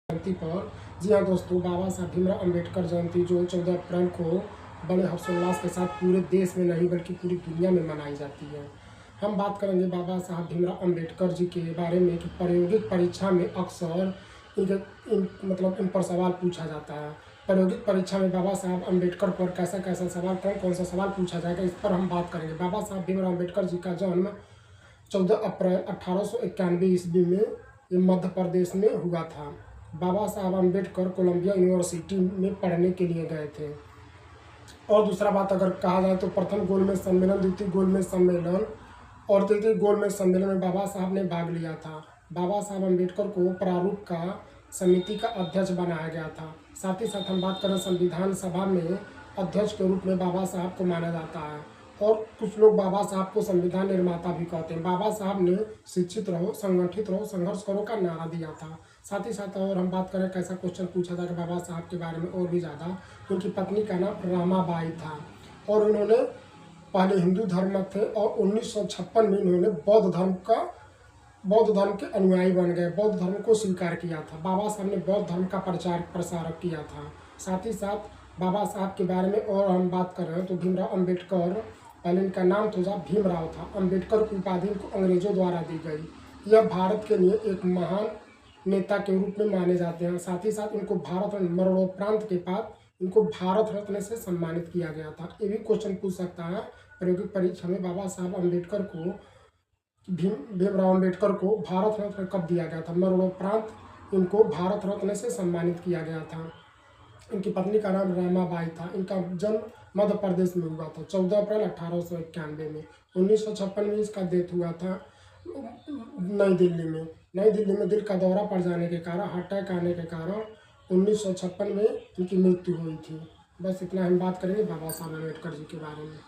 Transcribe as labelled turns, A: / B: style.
A: जयंती पर। जी हाँ दोस्तों, बाबा साहब भीमराव अम्बेडकर जयंती जो 14 अप्रैल को बड़े हर्षोल्लास के साथ पूरे देश में नहीं बल्कि पूरी दुनिया में मनाई जाती है। हम बात करेंगे बाबा साहब भीमराव अम्बेडकर जी के बारे में कि प्रायोगिक परीक्षा में अक्सर इन पर सवाल पूछा जाता है। प्रायोगिक परीक्षा में बाबा साहब अम्बेडकर पर कैसा कैसा सवाल, कौन सा सवाल पूछा जाएगा, इस पर हम बात करेंगे। बाबा साहब भीमराव अम्बेडकर जी का जन्म 14 अप्रैल 1891 ईस्वी में ये मध्य प्रदेश में हुआ था। बाबा साहब अम्बेडकर कोलंबिया यूनिवर्सिटी में पढ़ने के लिए गए थे। और दूसरा बात अगर कहा जाए तो प्रथम गोलमेज सम्मेलन, द्वितीय गोलमेज सम्मेलन और तृतीय गोलमेज सम्मेलन में बाबा साहब ने भाग लिया था। बाबा साहब अम्बेडकर को प्रारूप का समिति का अध्यक्ष बनाया गया था। साथ ही साथ हम बात करें संविधान सभा में अध्यक्ष के रूप में बाबा साहब को माना जाता है और कुछ लोग बाबा साहब को संविधान निर्माता भी कहते हैं। बाबा साहब ने शिक्षित रहो, संगठित रहो, संघर्ष करो का नारा दिया था। साथ ही साथ और हम बात करें कैसा क्वेश्चन पूछा था कि बाबा साहब के बारे में और भी ज़्यादा, उनकी पत्नी का नाम रमाबाई था और उन्होंने पहले हिंदू धर्म थे और 1956 में उन्होंने बौद्ध धर्म के अनुयायी बन गए, बौद्ध धर्म को स्वीकार किया था। बाबा साहब ने बौद्ध धर्म का प्रसार किया था। साथ ही साथ बाबा साहब के बारे में और हम बात कर रहे हैं तो भीमराव अम्बेडकर, पहले इनका नाम तो भीमराव था। अम्बेडकर की उपाधि इनको अंग्रेजों द्वारा दी गई। यह भारत के लिए एक महान नेता के रूप में माने जाते हैं। साथ ही साथ इनको भारत रत्न मरणोपरांत के बाद इनको भारत रत्न से सम्मानित किया गया था। ये भी क्वेश्चन पूछ सकता है प्रायोगिक परीक्षा में, बाबा साहब अम्बेडकर को, भीमराव अम्बेडकर को भारत रत्न कब दिया गया था? मरणोपरांत इनको भारत रत्न से सम्मानित किया गया था। इनकी पत्नी का नाम रमाबाई था। इनका जन्म मध्य प्रदेश में हुआ था 14 अप्रैल 1891 में। 1956 में इसका डेथ हुआ था नई दिल्ली में। नई दिल्ली में दिल का दौरा पड़ जाने के कारण, हार्ट अटैक आने के कारण 1956 में इनकी मृत्यु हुई थी। बस इतना हम बात करेंगे बाबा साहब अम्बेडकर जी के बारे में।